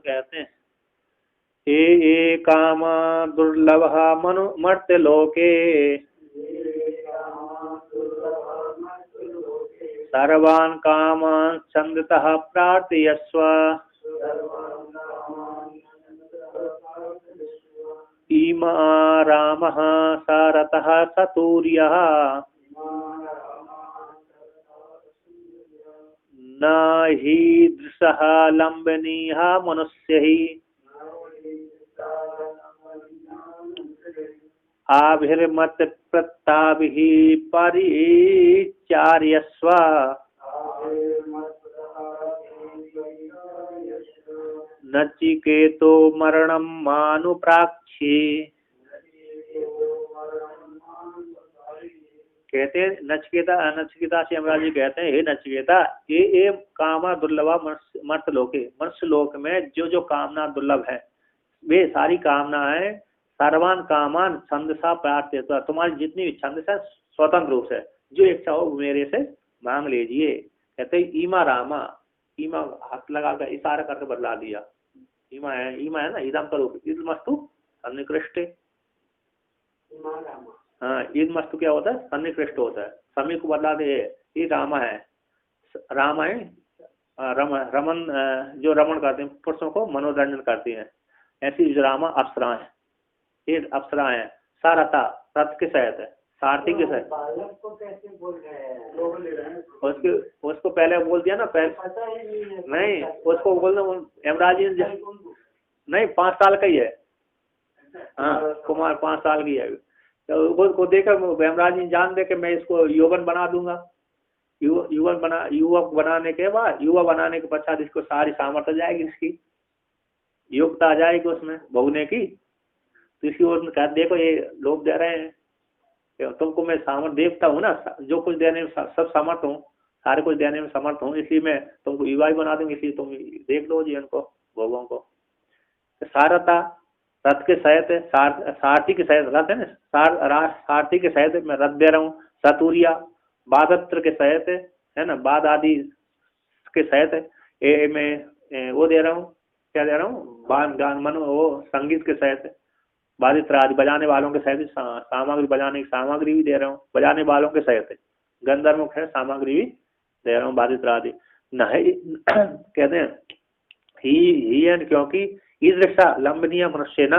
कहते हैं ये काम दुर्लभ मनु मर्त्य लोके सर्वान् कामान् छन्दतः प्रार्थयस्व इमा रामः सारथः सतूर्यः न हीदृशः लम्बनीः मनुष्यैः आभिर्मत प्रत्ताभिः परिचार्यस्व नचिकेतो मरणं मानुप्राक्षे। कहते हैं नचिकेता से यमराज जी कहते हैं, हे नचिकेता, ये कामा दुर्लभा मर्त्य लोके, मनुष्य लोक में जो जो कामना दुर्लभ है वे सारी कामनाएं सर्वान कामान छंदसा प्रार्थयस्व, तुम्हारी जितनी भी छंद है स्वतंत्र रूप से जो इच्छा हो मेरे से मांग लीजिए। कहते ईमा रामा, ईमा हाथ लगाकर इशारा करके बदला दिया। ईमा है ना ईदम का रूप, ईद मस्तु सन्निकृष्ट। हाँ ईद मस्तु क्या होता है, सन्निकृष्ट होता है, समय को बदला दे। ये रामा है, रामा है रमन जो रमन करते हैं, पुरुषों को मनोरंजन करती हैं, ऐसी जो रामा अप्सरा है, ये अप्सरा है। सारथा रथ के सहित है, सारथी के सहित। उसको पहले बोल दिया ना, पहले नहीं उसको बोलना यमराज जी नहीं 5 साल का ही है। हाँ कुमार 5 साल की है। तो उसको देखकर यमराज जी जान दे कि मैं इसको यौवन बना दूंगा। युवक बनाने के बाद, युवा बनाने के पश्चात इसको सारी सामर्थ्य जाएगी, इसकी योग्यता आ जाएगी उसमें भोगने की। तो इसकी ओर कहा देखो ये लोग दे रहे हैं, तुमको मैं सामर्थ्य देवता हूँ ना, जो कुछ देने में सब समर्थ हूँ, सारे कुछ देने में समर्थ हूँ, इसलिए मैं तुमको युवा ही बना दूंगी, इसलिए तुम देख लो जी इनको भोगों को। सारथा रथ के सहित, सारथी के सहित, रथ है ना, सारथी के सहित मैं रथ दे रहा हूँ। सतूरिया बादत्र के सहित है ना, बाद आदि के सहित मैं वो दे रहा हूँ, क्या दे रहा हूँ, गान मन वो संगीत के सहित, बादित्र आदि बजाने वालों के सहित, सामग्री बजाने की सामग्री भी दे रहा हूँ, बजाने वालों के सहित गंधर्व है सामग्री भी दे रहा हूँ, बादित्र आदि। नहीं कहते हैं ही क्योंकि ईदृशा लंबनीय मनुष्य न,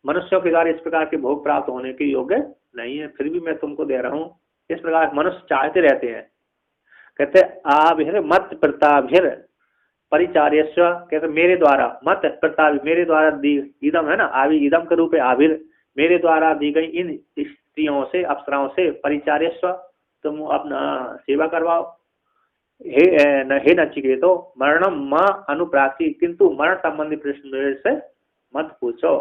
मनुष्यों के द्वारा इस प्रकार के भोग प्राप्त होने के योग्य नहीं है, फिर भी मैं तुमको दे रहा हूँ। इस प्रकार मनुष्य चाहते रहते हैं। कहते आभिर मत प्रताभिर परिचार्यस्व, कहते मेरे द्वारा मत प्रताप, मेरे द्वारा दी इदम है ना, आभि इदम के रूप है आभिर, मेरे द्वारा दी गई इन स्त्रियों से अप्सराओं से परिचार्यस्व, तुम अपना सेवा करवाओ। हे नचिकेतो मरणम माँ अनुप्राप्ति, किंतु मरण संबंधी प्रश्न मेरे से मत पूछो,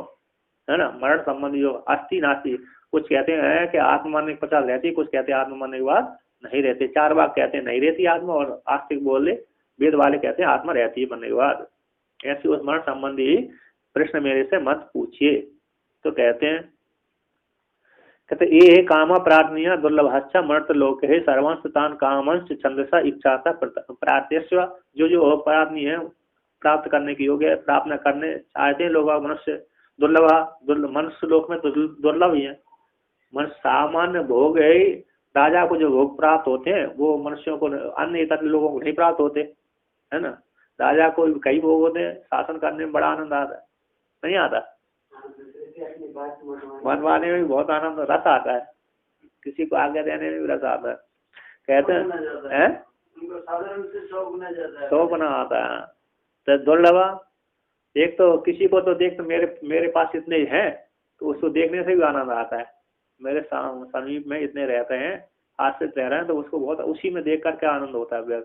है ना। मरण संबंधी जो अस्थि नास्ति, कुछ कहते हैं कि आत्मा मरने के पश्चात रहती, कुछ कहते हैं आत्मा मरने के बाद नहीं रहती, 4 भाग कहते हैं नहीं रहती आत्मा, और आस्तिक बोले वेद वाले कहते हैं आत्मा रहती है मरने के बाद। ऐसी उस मरण संबंधी प्रश्न मेरे से मत पूछिए। तो कहते हैं ये कामा प्रार्थनीय दुर्लभश्च मर्त लोक है सर्वांश तान कामंश छंदसा इच्छासा प्रार्थ्यस्व, जो जो प्रार्थनीय है प्राप्त करने की योग्य है, प्रार्थना करने चाहते हैं लोग मनुष्य, दुर्लभ मनुष्य लोक में तो दुर्लभ ही है। मनुष्य सामान्य भोग है, राजा को जो भोग प्राप्त होते हैं वो मनुष्यों को, अन्य इतर लोगों को नहीं प्राप्त होते, है ना। राजा को कई भोग होते हैं, शासन करने में बड़ा आनंद आता है, नहीं आता, मनवाने में भी बहुत आनंद रस आता है, किसी को आज्ञा देने में भी रस आता है। कहते हैं सौ गुना आता है। तो दुर्लभ, एक तो किसी को तो देख तो मेरे पास इतने हैं तो उसको देखने से भी आनंद आता है, मेरे समीप में इतने रहते हैं, आश्रित रह रहे हैं, तो उसको बहुत उसी में देख करके आनंद होता है।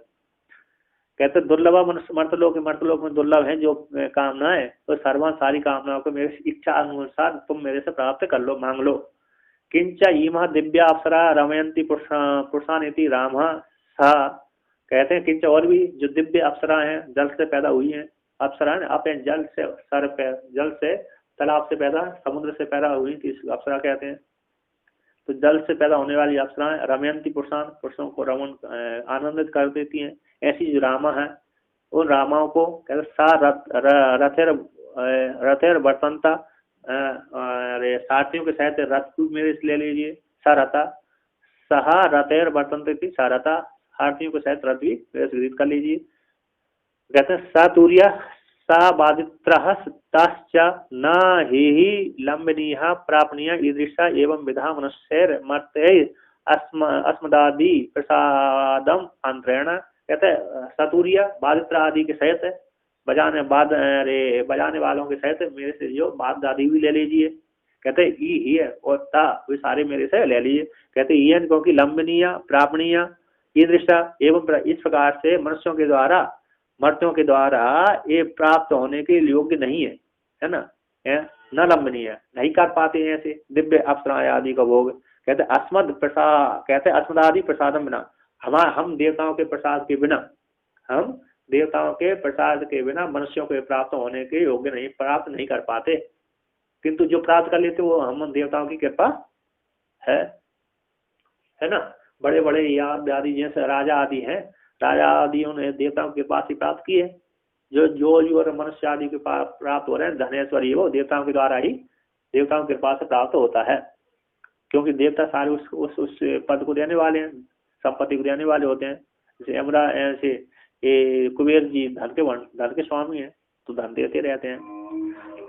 कहते दुर्लभ मर्तलोक में दुर्लभ है जो कामना है, तो सर्वान सारी कामनाओं को मेरे इच्छा अनुसार तुम मेरे से प्राप्त कर लो, मांग लो। किंचा इमा दिव्या अप्सरा रमयंती पुरुषानिति राम सा, कहते हैं किंचा और भी जो दिव्य अप्सरा हैं, जल से पैदा हुई हैं अप्सरा, अपने जल से जल से तालाब से पैदा, समुद्र से पैदा हुई थी, अप्सरा कहते हैं। तो जल से पैदा होने वाली अप्सराएं रमयंती पुरुषों को रमन आनंदित कर देती हैं, ऐसी जो रामा है उन रामाओं को कहते सा रथेर वर्तनता, अरे साथियों के साथ रथ को मेरे से ले लीजिए। सारथा सहा रथेर वर्तनते थी, सारथा हाथियों के साथ रथ भी मेरे से खरीद कर लीजिए। कहते हैं सातुर्या सा बाधित्र न ही लंबनीय प्रापणीय ईदृशा एवं विधा मनुष्य मर्त्य अस्मदादि प्रसादम अंतरेण। कहते हैं सतुरिया बाधित्र आदि के सहित बजाने वालों के सहित मेरे से जो बाप दादी भी ले लीजिए। कहते ई और ता वे सारे मेरे से ले लीजिए। कहते ईयन क्योंकि लंबनीय प्रापणीय ईदृशा एवं इस प्रकार से मनुष्यों के द्वारा मर्त्यों के द्वारा ये प्राप्त होने के योग्य नहीं है ना, न लंबनीय नहीं कर पाते हैं ऐसे दिव्य अप्सराएं आदि का भोग। कहते अस्मद प्रसाद, कहते अस्मदादि प्रसादम बिना, हम देवताओं के प्रसाद के बिना, हम देवताओं के प्रसाद के बिना मनुष्यों के प्राप्त होने के योग्य नहीं, प्राप्त नहीं कर पाते। किंतु जो प्राप्त कर लेते वो हम देवताओं की कृपा है ना। बड़े बड़े याद आदि जैसे राजा आदि हैं, राजा आदियों ने देवताओं के पास ही प्राप्त किए। जो मनुष्य आदि के पास प्राप्त हो रहे हैं धनेश्वरी, वो देवताओं के द्वारा ही, देवताओं के पास से प्राप्त होता है। क्योंकि देवता सारे उस पद को देने वाले हैं, संपत्ति को देने वाले होते हैं। जैसे यमरा ऐसे कुबेर जी धन के स्वामी हैं, तो धन देते रहते हैं।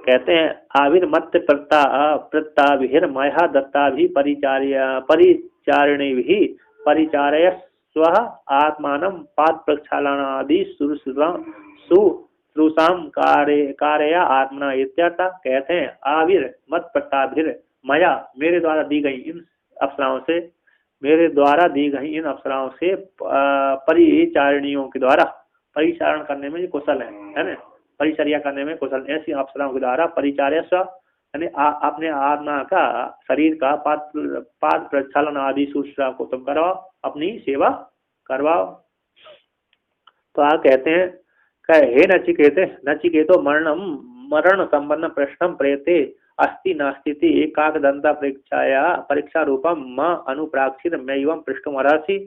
कहते हैं आविर मत प्रत्ताभिर मया दत्ता भी परिचारिणी भी परिचारय स्व आत्मानं पाद प्रक्षालनादि सुश्रूषाम कारया आत्मना इत्यर्थ। कहते हैं आविर मत प्रत्ताभिर मया मेरे द्वारा दी गई इन अप्सराओं से, मेरे द्वारा दी गई इन अप्सराओं से परिचारिणियों के द्वारा, परिचारण करने में कुशल है ना, परिचर्या करने में कुशल ऐसी अप्सराओं के द्वारा परिचार्य स्व यानी अपने आत्मा का, शरीर का पाद प्रक्षालन आदि शुश्रूषा को तुम करवाओ, अपनी सेवा करवाओ। तो आप कहते हैं हे नचिकेतो मरण संबंध प्रश्न प्रेते अस्ति नास्ति एकादंता परीक्षा रूपम म अनुप्राक्षित मैं एवं पृष्ठमरासी।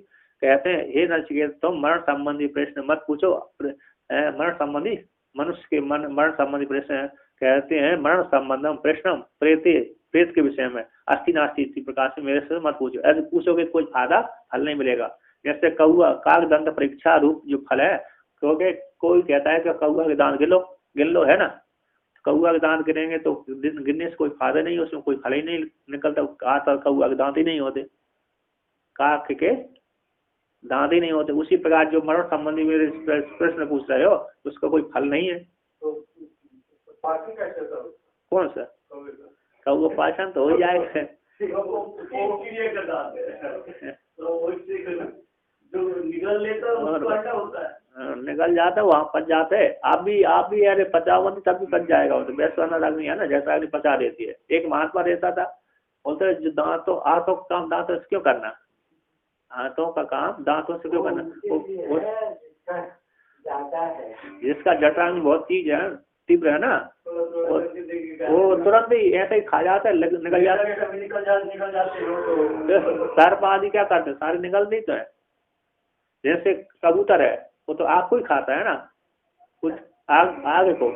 कहते हैं हे नचिकेत तुम मरण संबंधी प्रश्न मत पूछो, मरण संबंधी मनुष्य के मरण संबंधी प्रश्न। कहते हैं मरण संबंधम प्रश्न प्रेत के विषय में अस्ति नास्ति इसी प्रकार से मेरे से मत पूछो। यदि पूछोगे कोई फल नहीं मिलेगा। जैसे कौआ काकदंत परीक्षा रूप जो फल है, क्योंकि कोई कहता है कि कौआ के दांत गिन लो है ना, कौआ के दांत गिनेंगे तो गिनने से कोई फायदा नहीं, उसमें कोई फल ही नहीं निकलता। कौआ के दांत ही नहीं होते, काक के दांत ही नहीं होते। उसी प्रकार जो मरण संबंधी मेरे प्रश्न पूछ रहे हो उसका कोई फल नहीं है। कौन सा कौआ पाचन तो हो जाएगा निकल जाता है, वहाँ पच जाते है। आप भी अरे पचावन तब भी पच जाएगा। तो वैश्वानर अग्नि है ना, जैसा अग्नि पचा देती है। एक महात्मा रहता था, बोलते जो दांतों आंखों का काम दांतों से क्यों करना, हाथों का काम दांतों से क्यों करना। जिसका जठरांग बहुत चीज है, तीव्र है ना, वो तुरंत ही ऐसे ही खा जाता है, निकल जाते। सर्प आदि क्या करते हैं, सारे निकलते तो है। जैसे कबूतर है, वो तो आग को ही खाता है ना, कुछ आग को।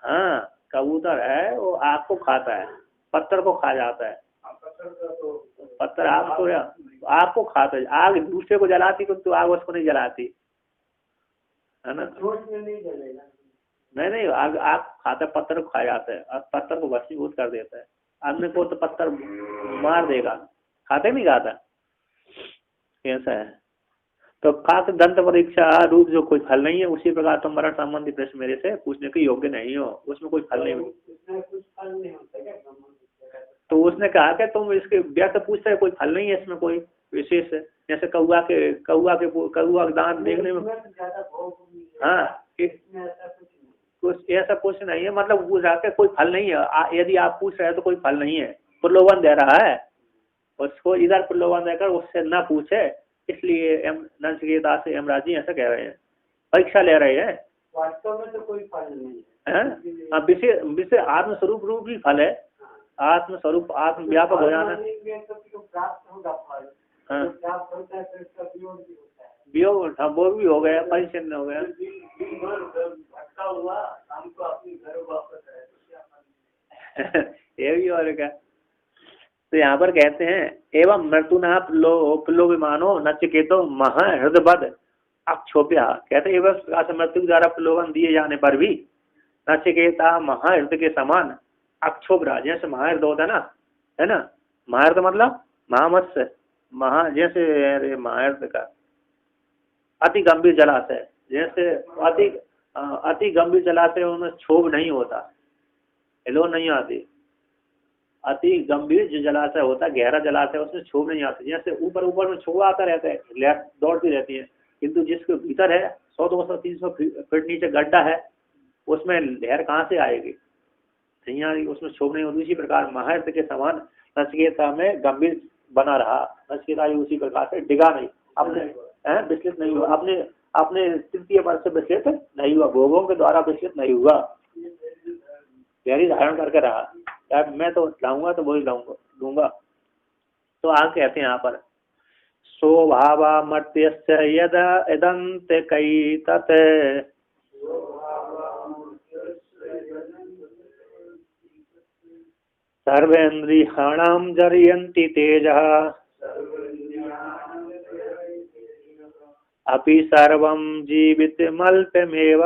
हाँ, कबूतर है वो आग को खाता है, पत्थर को खा जाता है। पत्थर आग को खाता है। आग दूसरे को जलाती तो आग उसको नहीं जलाती है ना। नहीं आग खाता है, पत्थर को खा जाता है, पत्थर को भस्मीभूत कर देता है। अग्नि को तो पत्थर मार देगा, खाते नहीं खाता, ऐसा है। तो काक दंत परीक्षा रूप जो कोई फल नहीं है, उसी प्रकार तुम मरण संबंधी प्रश्न मेरे से पूछने के योग्य नहीं हो, उसमें कोई फल नहीं। तो उसने कहा कि तुम इसके व्यर्थ पूछते हैं, कोई फल नहीं है इसमें कोई विशेष। जैसे कौआ के दांत देखने में, हाँ कुछ ऐसा कुछ नहीं है, मतलब पूछ रहा है कोई फल नहीं है। यदि आप पूछ रहे हैं तो कोई फल नहीं है, प्रलोभन दे रहा है। उसको इधर प्रलोभन देकर उससे ना पूछे, इसलिए नचिकेता से यमराज जी ऐसा कह रहे हैं, परीक्षा ले रहे हैं। वास्तव में तो कोई फल नहीं है, विषय आत्मस्वरूप रूप ही फल है। आत्मस्वरूप आत्म व्यापक हो जाना। वियोग, हाँ वो भी हो गया, परिचन्न हो गया। भटका हुआ शाम को अपने घर वापस आए तो क्या फल? ये भी और क्या। तो यहाँ पर कहते हैं एवं मृत्युना पुल्लो विमानो नचिकेतो महाहृदबद अक्षोभ्या। कहते हैं एवं प्रकार से मृत्यु द्वारा प्रलोभन दिए जाने पर भी नचिकेता महाहृद के समान अक्षोभ रहा। जैसे महाहृद होता है ना, महाहृद मतलब महामत्स्य, महा जैसे अरे महाहृद का अति गंभीर जलाशय, जैसे अति गंभीर जलाशय उनमें क्षोभ नहीं होता, हिलो नहीं आती। अति गंभीर जो जलाशय होता है, गहरा जलाशय, उसमें क्षोभ नहीं आती। जैसे ऊपर ऊपर में क्षोभ आता रहता है, लहर दौड़ती रहती है, किंतु जिसके भीतर है 100, 200, 300 फीट नीचे गड्ढा है, उसमें लहर कहाँ से आएगी, नहीं आएगी, उसमें क्षोभ नहीं होती। इसी प्रकार महाहृद के समान नचिकेता में गंभीर बना रहा। नचिकेता उसी प्रकार से डिगा नहीं, अपने विचलित नहीं हुआ, अपने तृतीय वर्ष से विचलित नहीं हुआ, भोगों के द्वारा विचलित नहीं हुआ, गहरी धारण करके रहा। यार मैं तो लाऊंगा तो वही लूंगा। तो आगे कहते हैं यहाँ पर स्वभाव मर्त्यस्य यद इदंत कई तत् सर्वेन्द्रियाणां जरयन्ति तेजः अपि सर्वं जीवितमल्पमेव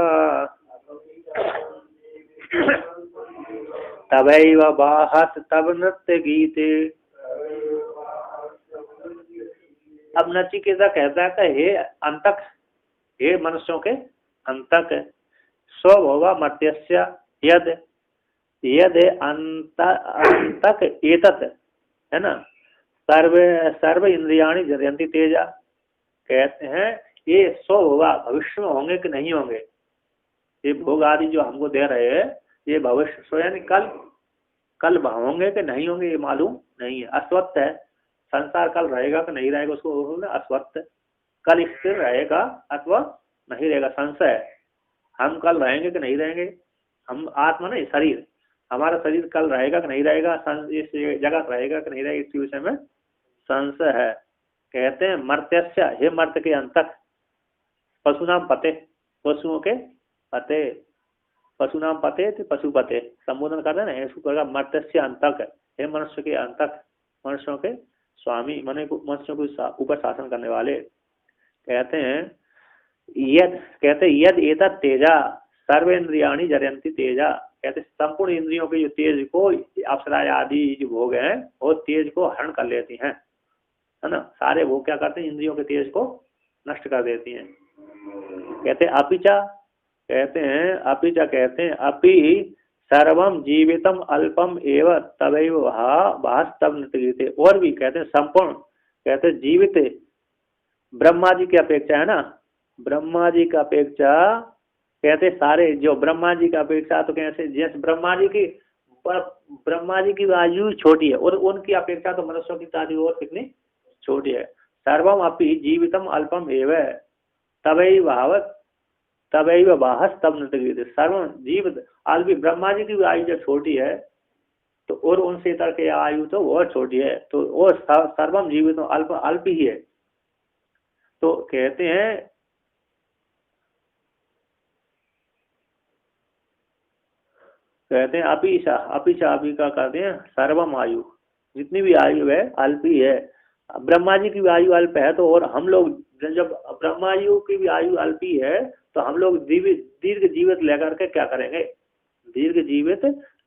तवैव बाहत तब नृत्य गीते। अब नचिकेता कहता है कि हे अंतक, हे मनुष्यों के अंतक, स्वभोग मर्त्यस्य यद अंतक एतत्, है ना, सर्व इंद्रियाणि जरयन्ति तेजा। कहते हैं ये स्वभोग भविष्य में होंगे कि नहीं होंगे, ये भोग आदि जो हमको दे रहे हैं ये भविष्य सो यानी कल होंगे कि नहीं होंगे ये मालूम नहीं है। अस्वस्थ है संसार, कल रहेगा कि नहीं रहेगा उसको बोलते अस्वस्थ। कल स्थिर रहेगा अथवा नहीं रहेगा, संशय है। हम कल रहेंगे कि नहीं रहेंगे, हम आत्मा नहीं शरीर, हमारा शरीर कल रहेगा कि नहीं रहेगा, इस जगत रहेगा कि नहीं रहेगा, इस विषय में संशय है। कहते हैं मर्त्यस्य, हे मर्त्य के अंतक, पशुनाम पते, पशुओं के पते, पशुनाम पते थे पशुपते संबोधन करते हैं ना, इसको कहेगा मर्त्यस्य अंतक, हे मनुष्य के अंतक, मनुष्यों के स्वामी, माने मनुष्यों के ऊपर शासन करने वाले। कहते हैं यद एतत् तेजा सर्वेन्द्रियाणि जरयन्ति तेजा। कहते संपूर्ण इंद्रियों के जो तेज को अप्सरा आदि जो भोग हैं वो तेज को हरण कर लेती हैं, है ना। सारे भोग क्या करते हैं, इंद्रियों के तेज को नष्ट कर देती हैं। कहते हैं अपिचा, कहते हैं अपिचा, कहते हैं अपि सर्वम जीवितम अल्पम एव तवैव भास्तव नृत्य। और भी कहते हैं संपूर्ण, कहते हैं जीवित ब्रह्मा जी की अपेक्षा, है ना, ब्रह्मा जी की अपेक्षा, कहते सारे जो ब्रह्मा जी की अपेक्षा, तो कैसे जैसे ब्रह्मा जी की आयु छोटी है और उनकी अपेक्षा तो मनुष्यों की आयु और कितनी छोटी है। सर्वम अपि जीवितम अल्पम एव तवैव बाहस तब नृत्य। सर्व जीवित अल्पी, ब्रह्मा जी की आयु जो छोटी है तो और उनसे इतर के आयु तो और छोटी है, तो और सर्वम जीवित अल्प ही है। तो कहते हैं अभी का कहते हैं सर्वम आयु, जितनी भी आयु है अल्प ही है। ब्रह्मा जी की भी आयु अल्प है, तो और हम लोग जब ब्रह्मा जी की भी आयु अल्प ही है तो हम लोग दीर्घ जीवित लेकर के क्या करेंगे, दीर्घ जीवित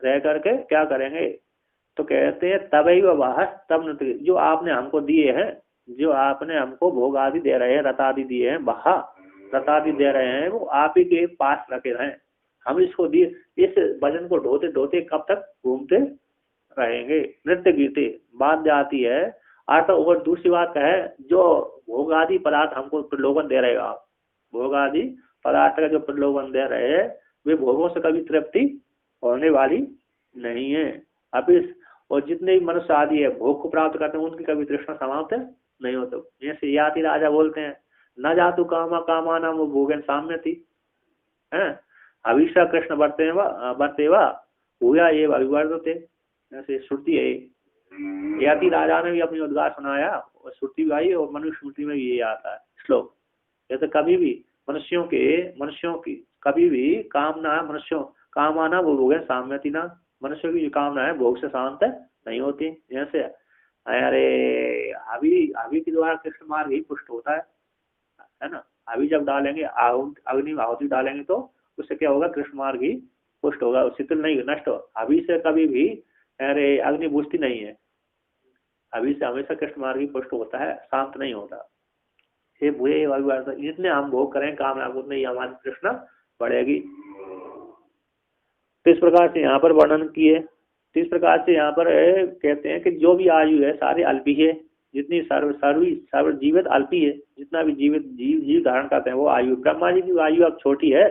रह करके क्या करेंगे। तो कहते हैं तवैव बाहस तब नृत्य, जो आपने हमको दिए हैं, जो आपने हमको भोग आदि दे रहे हैं, रथ आदि दिए हैं, बाहा रथ आदि दे रहे हैं, वो आप ही के पास रखे रहें। हम इसको दिए, इस वजन को ढोते ढोते कब तक घूमते रहेंगे। नृत्य गीते बात जाती है अर्थ। और दूसरी बात है जो भोग आदि पदार्थ हमको प्रलोभन दे रहे हो आप, भोग आदि पदार्थ का जो प्रलोभन दे रहे हैं वे भोगों से कभी तृप्ति होने वाली नहीं है। अब इस और जितने भी मनुष्य आदि है भोग को प्राप्त करते हैं उनकी कभी तृष्णा समाप्त नहीं होती। जैसे याति राजा बोलते हैं न जातु कामा कामाना वो भोगन साम्य थी, है अभिषा कृष्ण बरतेवा हुआ ये अभिवर्धते, ऐसे श्रुति है। याति राजा ने भी अपनी उद्गार सुनाया और श्रुति भी आई और मनुस्मृति में भी ये आता है श्लोक। कहते कभी भी मनुष्यों की कभी भी कामना कामाना वो भोग है साम्यति ना, मनुष्यों की जो कामना है भोग से शांत नहीं होती। जैसे अरे अभी अभी के द्वारा कृष्ण मार्ग ही पुष्ट होता है ना। अभी जब डालेंगे अग्नि आहुति डालेंगे तो उससे क्या होगा, कृष्ण मार्ग ही पुष्ट होगा, शीतल नहीं नष्ट हो। अभी से कभी भी अरे अग्नि बुझती नहीं है, अभी से हमेशा कृष्ण मार्ग ही पुष्ट होता है, शांत नहीं होता। ये बुरे जितने हम भोग करें कामना उतने ही हमारी कृष्ण बढ़ेगी। तो इस प्रकार से यहाँ पर वर्णन किए। तो इस प्रकार से यहाँ पर कहते हैं कि जो भी आयु है सारी अल्पी है, जितनी सर्व जीवित अल्पी है, जितना भी जीव धारण करते हैं वो आयु। ब्रह्मा जी की आयु अब छोटी है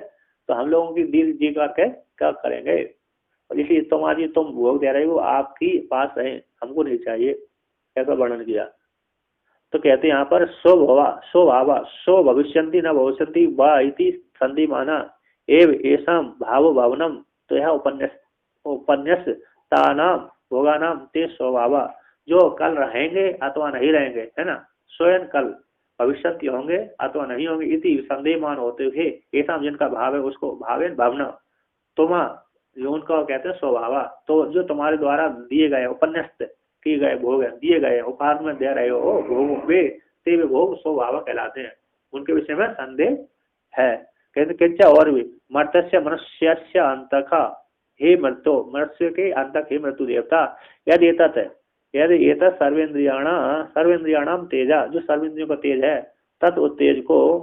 तो हम लोगों की दीर्घ जी करके क्या करेंगे। और इसलिए तुम भोग दे रहे हो आपकी पास है, हमको नहीं चाहिए, ऐसा वर्णन किया। तो कहते हैं यहाँ पर सो भविष्यन्ति न भविष्यन्ति वा इति संधि माना एव एषां भाव भावनम। तो यह उपन्यास तानाम भोगानाम ते स्वभाव, जो कल रहेंगे अथवा नहीं रहेंगे, है ना, स्वयं कल भविष्यन्ति होंगे अथवा नहीं होंगे, इति संदेहमान होते हुए ऐसा जिनका भाव है उसको भावेन भावना तुमा, जो उनका कहते हैं स्वभाव। तो जो तुम्हारे द्वारा दिए गए उपन्यास्त किए गए भोग है, दिए गए उपहार में दे रहे हो भोग वे ते वे भोग स्वभाव कहलाते हैं, उनके विषय में संदेह है। कहते किंचा और भी मर्त्य मनुष्य अंतका हे मृत्यु, मनुष्य के अंतक हे मृत्यु देवता, यदि एतत् सर्वेन्द्रियाणाम तेजा, जो सर्वेन्द्रियों का तेज है, तत् उत्तेज को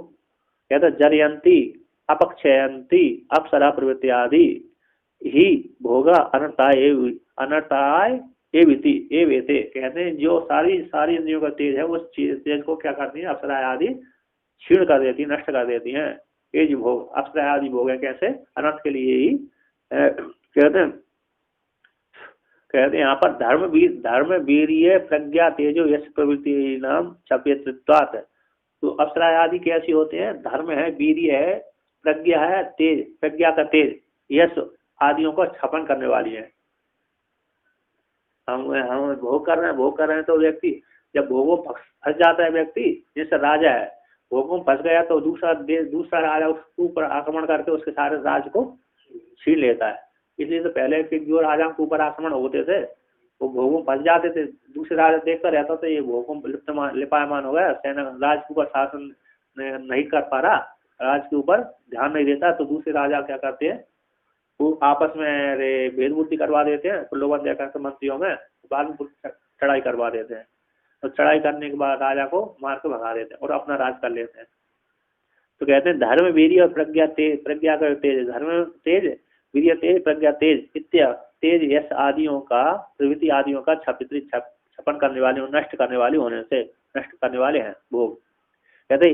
कहते जरयंती अपक्षयंती अप्सरा प्रवृत्ति आदि ही भोगा अनर्थाय एवेते। कहते हैं जो सारी इंद्रियों का तेज है उस तेज को क्या करती है, अप्सरा आदि क्षीण कर देती है, नष्ट कर देती हैं। ये जो भोग अप्सरा आदि भोग है कैसे, अनर्थ के लिए ही कहते हैं यहाँ पर धर्म वीर्य प्रज्ञा तेजो यश प्रवृत्ति नाम चपेत्वात्। तो अप्सरा आदि कैसी होते हैं, धर्म है, वीर्य है, प्रज्ञा है, तेज, प्रज्ञा का तेज, यश आदियों को छपन करने वाली है। हम भोग कर रहे हैं तो व्यक्ति जब भोगों फंस जाता है, व्यक्ति जैसे राजा है भोगों में फंस गया तो दूसरा राजा उसके ऊपर आक्रमण करके उसके सारे राज को छीन लेता है। इसलिए तो पहले के जो राजा के ऊपर आक्रमण होते थे वो भोगों फंस जाते थे, दूसरे राजा देखता रहता था ये भोगों लिपायमान हो गया, सेना राज के ऊपर शासन नहीं कर पा रहा, राज के ऊपर ध्यान नहीं देता, तो दूसरे राजा क्या करते हैं वो आपस में भेद बुद्धि करवा देते हैं, प्रलोभन देकर मंत्रियों में, बाद में चढ़ाई करवा देते हैं। तो चढ़ाई करने के बाद राजा को मार के भगा देते हैं और अपना राज कर लेते हैं। तो कहते हैं धर्म वीर्य और प्रज्ञा का तेज, धर्म तेज, वीर्य तेज, प्रज्ञा तेज, तेज यश आदियों का प्रवृत्ति आदियों का छपन करने वाले, नष्ट करने वाले होने से नष्ट करने वाले हैं भोग। कहते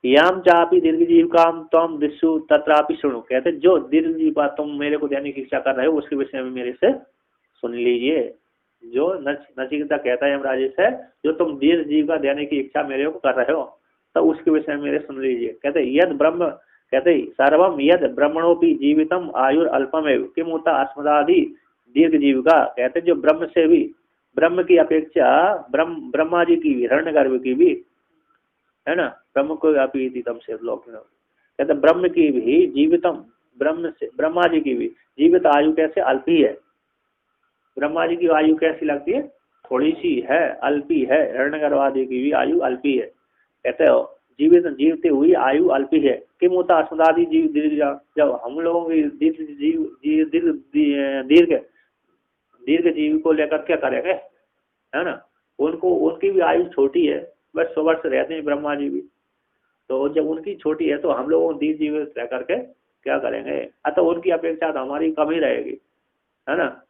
याम चापी दीर्घ जीव काम तम दिशु तत्रापि सुनो। कहते जो दीर्घ जीव तुम मेरे को देने की इच्छा कर रहे हो उसके विषय में मेरे से सुन लीजिए। जो नचिकेता कहता है यमराज से, जो तुम दीर्घ जीव का देने की इच्छा मेरे को कर रहे हो तो उसके विषय में मेरे सुन लीजिए। कहते यद ब्रह्म, कहते सर्वम यद ब्रह्मणोपि जीवितम आयुर अल्पमेव किमुता अस्मदादि दीर्घ जीव का। कहते जो ब्रह्म से भी, ब्रह्म की अपेक्षा ब्रह्मा जी की भी, हिरण्यगर्भ की भी, है ना, ब्रह्म को अपीतम से लोक कहते ब्रह्म की भी जीवितम, ब्रह्मा जी की भी जीवित आयु कैसे अल्पी है। ब्रह्मा जी की आयु कैसी लगती है, थोड़ी सी है, अल्पी है। हिरण्यगर्भादि की भी आयु अल्पी है। कहते हो जीवते हुई आयु अल्पी है। किम होता अस्मदादि जीव दीर्घ, जब हम लोगों की दीर्घ जीव को लेकर क्या करेंगे, है ना, उनकी भी आयु छोटी है, बस 100 वर्ष रहते हैं ब्रह्मा जी भी। तो जब उनकी छोटी है तो हम लोग दीर्घ जीवित रह करके क्या करेंगे, अतः उनकी अपेक्षा तो हमारी कम ही रहेगी, है ना,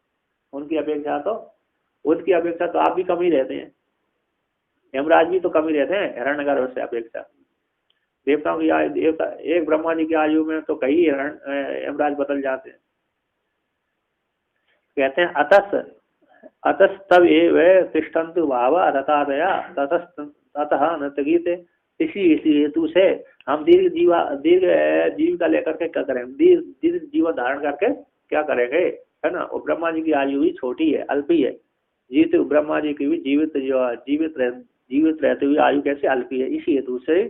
उनकी अपेक्षा तो आप भी कम ही रहते हैं, यमराज भी तो कम ही रहते हैं हिरण्यगर्भ से अपेक्षा। देवताओं की आयु, देवता एक ब्रह्मा जी की आयु में तो कई यमराज बदल जाते हैं। कहते हैं अतस्तव एव तिष्ठन्तु भाव रतादया ततः नतगीते। इसी हेतु से हम दीर्घ जीव का लेकर के क्या करेंगे, दीर्घ जीवन धारण करके क्या करेंगे, है ना। और ब्रह्मा जी की आयु भी छोटी है, अल्पी है। जीवित ब्रह्मा जी की भी जीवित रहते हुए आयु कैसे अल्पी है। इसी हेतु से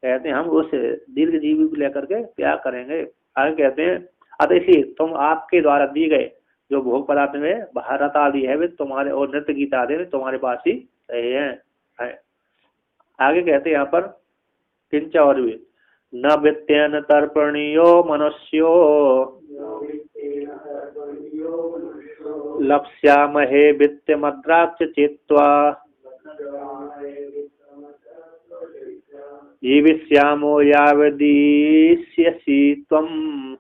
कहते हैं हम उस दीर्घ जीवी को लेकर के त्याग करेंगे। आगे कहते हैं अतिथि तुम आपके द्वारा दी गए जो भोग पदार्थ में भारत आदि है वे तुम्हारे और नृत्य गीत आदि में तुम्हारे पास ही रहे हैं। आगे कहते हैं यहाँ पर किंच और भी न वित्तेन तर्पणीयो मनुष्यो लप्स्यामहे वित्तमद्राक्ष चेत्वा जीविष्यामो यावदीष्यसि त्वम्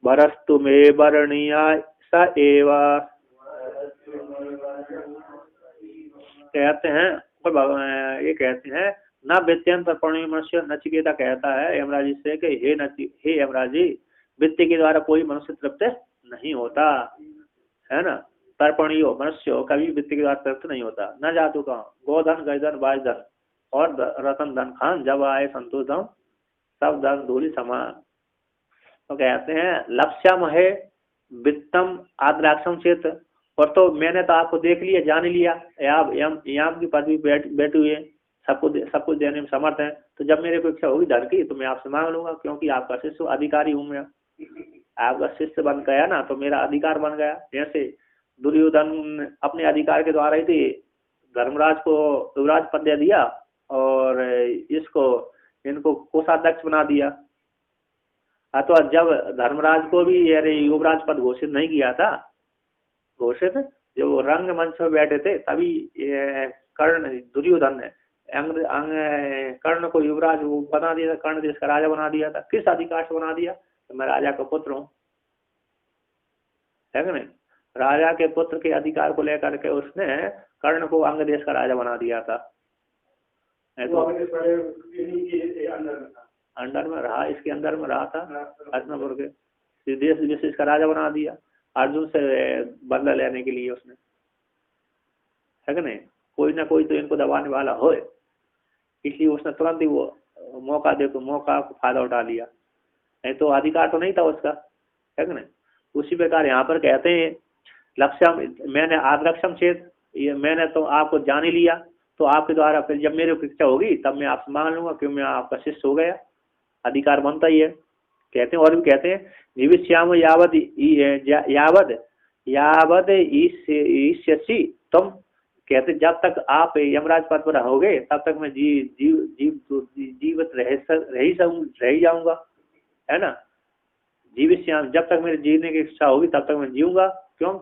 भरस्तु मे वर्णीया स एव। कहते हैं ये कहते हैं न वित्तेन तर्पणीय मनुष्य, नचिकेता कहता है यमराज जी से कि हे यमराज जी, वित्त के द्वारा कोई मनुष्य तृप्त नहीं होता है ना। तर्पणीय मनुष्य कभी वित्त के द्वारा तृप्त नहीं होता। न जातु का गोधन गजधन वाजधन और रतन धन खान जब आए संतोष धन सब धन धूलि समान। तो कहते हैं लक्ष्यम है वित्तम आद्राक्षम चेत, और तो मैंने तो आपको देख लिया जान लिया, आप यम की पदवी बैठे हुए सब कुछ देने में समर्थ है। तो जब मेरे को इच्छा होगी धन की तो मैं आपसे मांग लूंगा, क्योंकि आपका शिष्य अधिकारी हूँ मैं। आपका शिष्य बन गया ना तो मेरा अधिकार बन गया। जैसे दुर्योधन अपने अधिकार के द्वारा ही थे धर्मराज को युवराज पद दे दिया और इनको कोषाध्यक्ष बना दिया। तो जब धर्मराज को भी अरे युवराज पद घोषित नहीं किया था, घोषित जो रंग मंच पर बैठे थे तभी कर्ण दुर्योधन ने कर्ण को युवराज बना दिया था, कर्ण देश का राजा बना दिया था। किस अधिकार से बना दिया? तो मैं राजा का पुत्र हूँ, है कि नहीं। राजा के पुत्र के अधिकार को लेकर के उसने कर्ण को अंग देश का राजा बना दिया था। तो अंडर में रहा, इसके अंदर में रहा था हस्तिनापुर के देश विशेष का राजा बना दिया अर्जुन से बदला लेने के लिए उसने, है कि नहीं। कोई ना कोई तो इनको दबाने वाला हो, इसलिए उसने तुरंत ही वो मौका का फायदा उठा लिया, नहीं तो अधिकार तो नहीं था उसका, है कि नहीं। उसी प्रकार यहाँ पर कहते हैं लक्ष्यम मैंने आद्रक्षम चेत, ये मैंने तो आपको जान ही लिया, तो आपके द्वारा फिर जब मेरे को इच्छा होगी तब मैं आपसे मांग लूंगा, क्योंकि मैं आपका शिष्य हो गया, अधिकार बनता ही है। कहते हैं और भी कहते हैं जीविष्याम यावद ईष्यसि तुम, कहते जब तक आप यमराज पद पर रहोगे तब तक मैं जीवित रह जाऊंगा, है ना। जीविष्याम जब तक मेरे जीने की इच्छा होगी तब तक मैं जीऊंगा। क्यों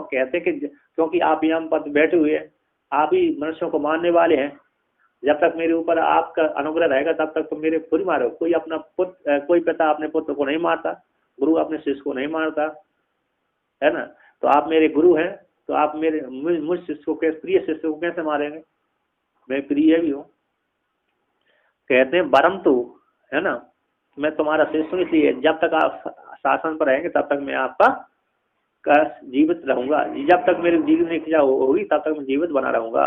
कहते कि क्योंकि आप यम पद बैठे हुए हैं, आप ही मनुष्यों को मारने वाले हैं। जब तक मेरे ऊपर आपका अनुग्रह रहेगा तब तक तो मेरे खुद मारो। कोई अपना पुत्र, कोई पिता अपने पुत्र को नहीं मारता, गुरु अपने शिष्य को नहीं मारता, है ना। तो आप मेरे गुरु हैं, तो आप मेरे मुझ शिष्य को प्रिय शिष्य को कैसे मारेंगे? मैं प्रिय भी हूँ। कहते हैं बरम तू, है ना, मैं तुम्हारा शिष्य हूँ, इसलिए जब तक आप शासन पर रहेंगे तब तक मैं आपका जीवित रहूंगा। जब तक मेरे जीवन की इच्छा होगी तब तक मैं जीवित बना रहूंगा।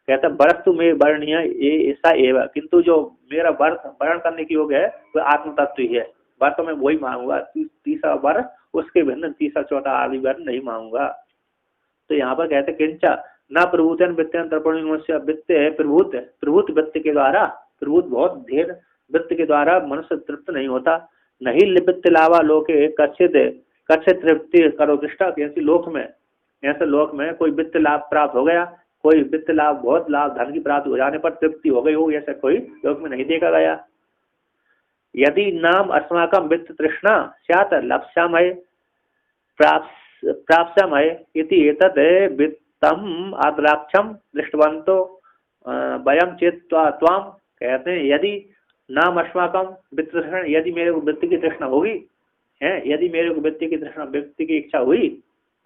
कहता वरस्तु में वर्णीय ये ऐसा एवं, किंतु जो मेरा वर्ण करने की योग है वो आत्म तत्व ही है। वर तो मैं वही मांगूंगा, तीसरा वर उसके भिन्न तीसरा चौथा आदि वर्ण नहीं मांगूंगा। तो यहाँ पर कहते किंचा न प्रभुतन वित्तन तर्पण मनुष्य वित्त है प्रभुत वित्त के द्वारा, प्रभुत बहुत ढेर वित्त के द्वारा मनुष्य तृप्त नहीं होता। नहीं लिपित लावा लोके कच्छित तृप्ति करो दृष्टा, ऐसी लोक में ऐसे लोक में कोई वित्त लाभ प्राप्त हो गया, कोई वित्त लाभ बहुत लाभ धन की प्राप्ति हो जाने पर तृप्ति हो गई हो, ऐसा कोई लोक में नहीं देखा गया। यदि नाम अस्माकम वित्त तृष्णा स्यात् लप्स्यामहे प्राप्स्यामहे इति एतद् वित्तम आद्राक्षम दृष्टवन्तो वयं चित्वा त्वाम। कहते हैं यदि नाम अस्माकम वित्त तृष्णा, यदि मेरे को वित्त की तृष्णा होगी है, यदि मेरे को वित्त की तृष्णा व्यक्ति की इच्छा हुई,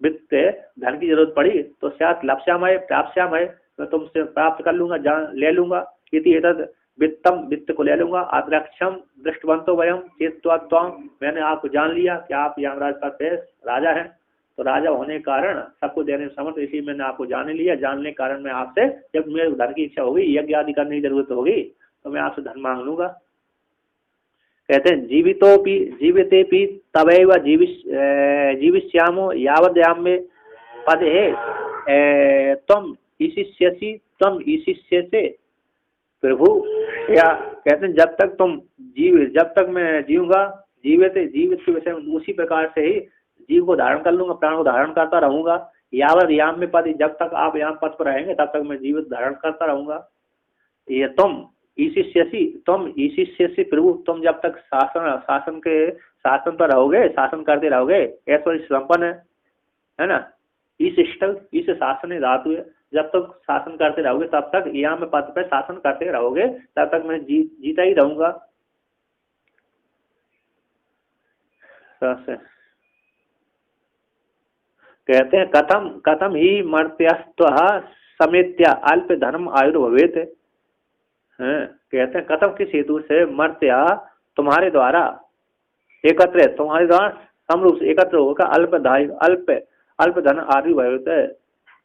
वित्त धन की जरूरत पड़ी तो शायद लप्स्यामहे प्राप्स्यामहे, मैं तुमसे प्राप्त कर लूंगा, ले लूंगा। इति एतद् वित्तम वित्त को ले लूंगा। आद्रक्षम दृष्टवंतो वयम चेत्वा त्वाम, मैंने आपको जान लिया कि आप यमराज का राजा हैं, तो राजा होने के कारण सबको देने में समर्थ, इसलिए मैंने आपको जान लिया। जानने के कारण मैं आपसे जब मेरे धन की इच्छा होगी, यज्ञ आदि करने की जरूरत होगी तो मैं आपसे धन मांग लूंगा। कहते हैं जीवितेपि तवैव जीविष्यामो यावद्याम में पद है तुम ईशिष्यसि तम ईशिष्य से प्रभु, या कहते हैं जब तक मैं जीऊंगा, जीवित के विषय में उसी प्रकार से ही जीव को धारण कर लूंगा, प्राण को धारण करता रहूंगा। यावत याम में पद, जब तक आप याम पद पर रहेंगे तब तक मैं जीवित धारण करता रहूंगा। ये तुम ईशिष्यसि प्रभु, तुम जब तक शासन पर रहोगे, शासन करते रहोगे, ऐश्वर्य संपन्न है ना। इस शासन धातु है, जब तक शासन करते रहोगे तब तक, यहाँ में पद पे शासन करते रहोगे तब तक मैं जीता ही रहूंगा। कहते हैं कथम ही मर्त्यस्त्वः समेत्या अल्प धर्म आयुर्भवेत। कहते हैं कथम किस हेतु से मर्त्या तुम्हारे द्वारा एकत्र, तुम्हारे द्वारा समरूप से एकत्र होगा, अल्प धन आयुर्भवेत,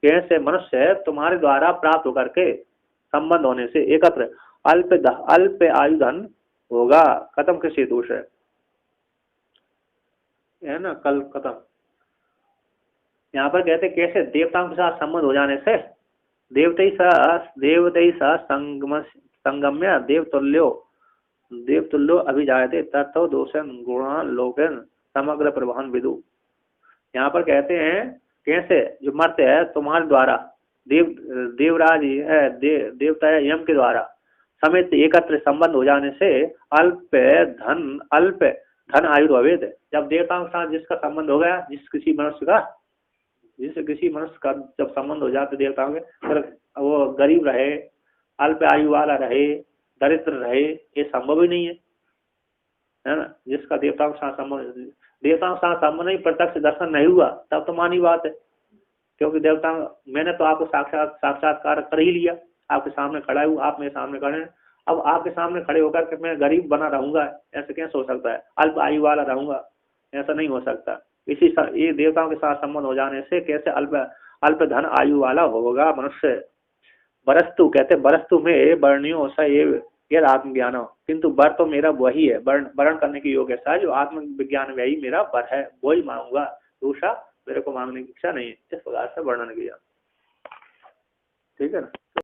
कैसे मनुष्य तुम्हारे द्वारा प्राप्त होकर के संबंध होने से एकत्र अल्प आयु धन होगा। कथम किस हेतु से है ना, कल कथम यहाँ पर कहते कैसे देवताओं के साथ संबंध हो जाने से, देवतई सा संगम्य देवतुल्यो अभिजायते तत्व दोषन गुणा लोकन समग्र प्रभान विदु। यहाँ पर कहते हैं कैसे जो मर्त्य है तुम्हारे द्वारा देवराज है, देवता है यम के द्वारा समेत एकत्र संबंध हो जाने से अल्प धन आयु अवैध। जब देवताओं के साथ जिसका संबंध हो गया, किसी मनुष्य का जब संबंध हो जाते देवताओं के, फिर वो गरीब रहे, अल्प आयु वाला रहे, दरिद्र रहे, ये संभव ही नहीं है ना। जिसका देवताओं के साथ संबंध नहीं, प्रत्यक्ष दर्शन नहीं हुआ, तब तो मानी बात है। क्योंकि देवता, मैंने तो आपको साक्षात्कार कर ही लिया, आपके सामने खड़ा हूँ, आप मेरे सामने खड़े हैं, अब आपके सामने खड़े होकर के मैं गरीब बना रहूंगा, ऐसे कैसे हो सकता है? अल्प आयु वाला रहूंगा, ऐसा नहीं हो सकता। ये देवताओं के साथ संबंध हो जाने से कैसे अल्प धन आयु वाला होगा मनुष्य। बरस्तु कहते बरस्तु में वर्णियों सा ये आत्मज्ञान हो, किंतु वर तो मेरा वही है, वर्ण करने की योग ऐसा है जो आत्मविज्ञान वही मेरा वर है, वही मांगूंगा, दूसरा मेरे को मांगने की इच्छा नहीं है। इस प्रकार से वर्णन किया, ठीक है ना।